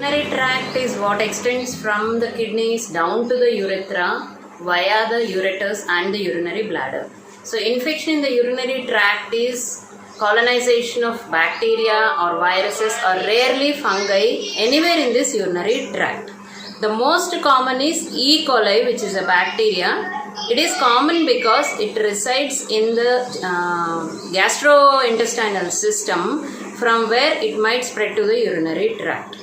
Urinary tract is what extends from the kidneys down to the urethra via the ureters and the urinary bladder. So infection in the urinary tract is colonization of bacteria or viruses or rarely fungi anywhere in this urinary tract. The most common is E. coli, which is a bacteria. It is common because it resides in the gastrointestinal system, from where it might spread to the urinary tract.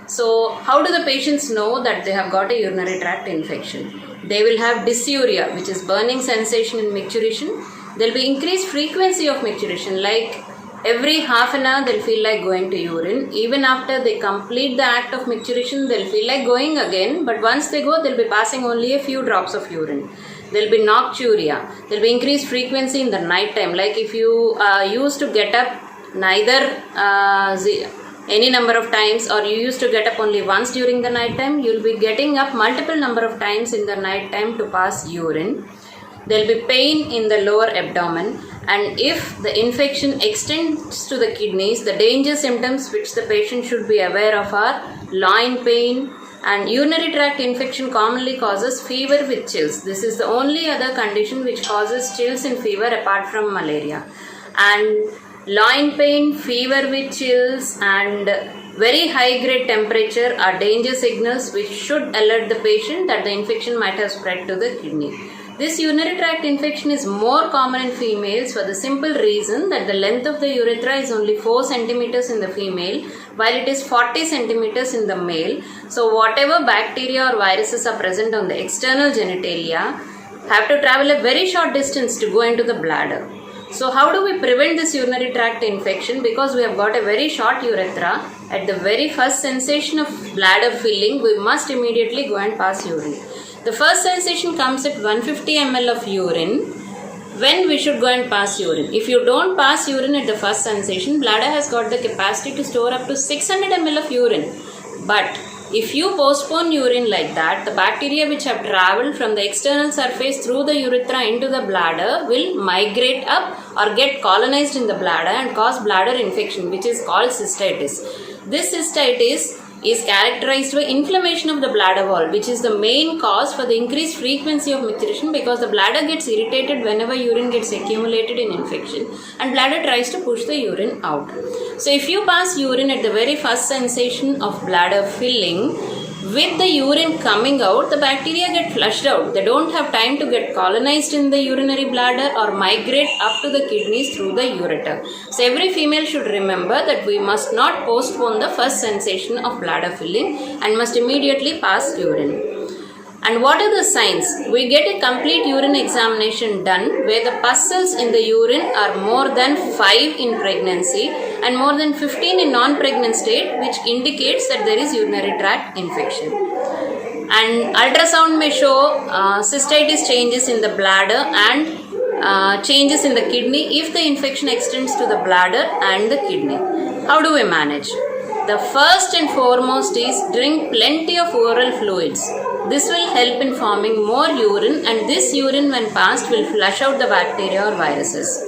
So, how do the patients know that they have got a urinary tract infection? They will have dysuria, which is burning sensation in micturition. There will be increased frequency of micturition, like every half an hour they'll feel like going to urine. Even after they complete the act of micturition, they'll feel like going again, but once they go, they'll be passing only a few drops of urine. There'll be nocturia. There'll be increased frequency in the night time. Like if you used to get up neither any number of times, or you used to get up only once during the night time, you'll be getting up multiple number of times in the night time to pass urine. There will be pain in the lower abdomen, and if the infection extends to the kidneys, the danger symptoms which the patient should be aware of are loin pain, and urinary tract infection commonly causes fever with chills. This is the only other condition which causes chills and fever apart from malaria. And loin pain, fever with chills and very high grade temperature are danger signals which should alert the patient that the infection might have spread to the kidney. This urinary tract infection is more common in females for the simple reason that the length of the urethra is only 4 centimeters in the female, while it is 40 centimeters in the male. So whatever bacteria or viruses are present on the external genitalia have to travel a very short distance to go into the bladder. So how do we prevent this urinary tract infection? Because we have got a very short urethra, at the very first sensation of bladder filling, we must immediately go and pass urine. The first sensation comes at 150 ml of urine when we should go and pass urine. If you don't pass urine at the first sensation, bladder has got the capacity to store up to 600 ml of urine. But if you postpone urine like that, the bacteria which have travelled from the external surface through the urethra into the bladder will migrate up or get colonized in the bladder and cause bladder infection, which is called cystitis. This cystitis is characterized by inflammation of the bladder wall, which is the main cause for the increased frequency of micturition, because the bladder gets irritated whenever urine gets accumulated in infection and bladder tries to push the urine out. So if you pass urine at the very first sensation of bladder filling, with the urine coming out, the bacteria get flushed out. They don't have time to get colonized in the urinary bladder or migrate up to the kidneys through the ureter. So every female should remember that we must not postpone the first sensation of bladder filling and must immediately pass urine. And what are the signs? We get a complete urine examination done where the pus cells in the urine are more than 5 in pregnancy and more than 15 in non-pregnant state, which indicates that there is urinary tract infection. And ultrasound may show cystitis changes in the bladder and changes in the kidney if the infection extends to the bladder and the kidney. How do we manage? The first and foremost is drink plenty of oral fluids. This will help in forming more urine, and this urine when passed will flush out the bacteria or viruses.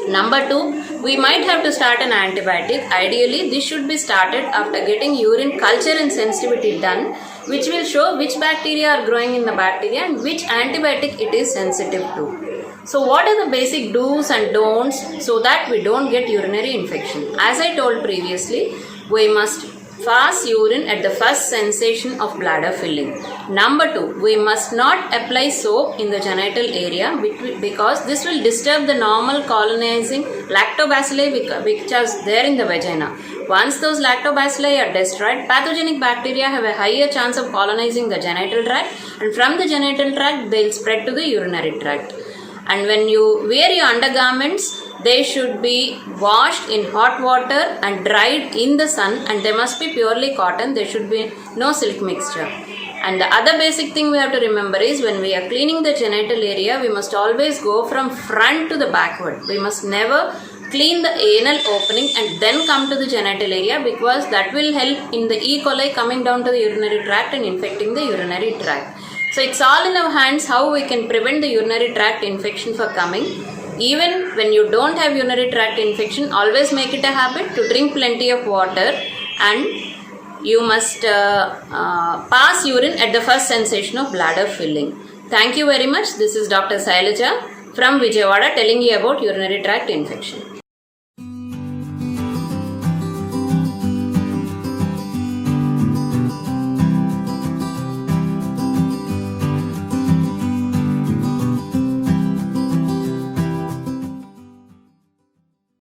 Number 2, we might have to start an antibiotic. Ideally, this should be started after getting urine culture and sensitivity done, which will show which bacteria are growing in the bacteria and which antibiotic it is sensitive to. So what are the basic do's and don'ts so that we don't get urinary infection? As I told previously, we must pass urine at the first sensation of bladder filling. Number 2, we must not apply soap in the genital area because this will disturb the normal colonizing lactobacilli which are there in the vagina. Once those lactobacilli are destroyed, pathogenic bacteria have a higher chance of colonizing the genital tract, and from the genital tract they will spread to the urinary tract. And when you wear your undergarments, they should be washed in hot water and dried in the sun, and they must be purely cotton. There should be no silk mixture. And the other basic thing we have to remember is when we are cleaning the genital area, we must always go from front to the backward. We must never clean the anal opening and then come to the genital area, because that will help in the E. coli coming down to the urinary tract and infecting the urinary tract. So it's all in our hands how we can prevent the urinary tract infection from coming. Even when you don't have urinary tract infection, always make it a habit to drink plenty of water and you must pass urine at the first sensation of bladder filling. Thank you very much. This is Dr. Sailaja from Vijayawada telling you about urinary tract infection.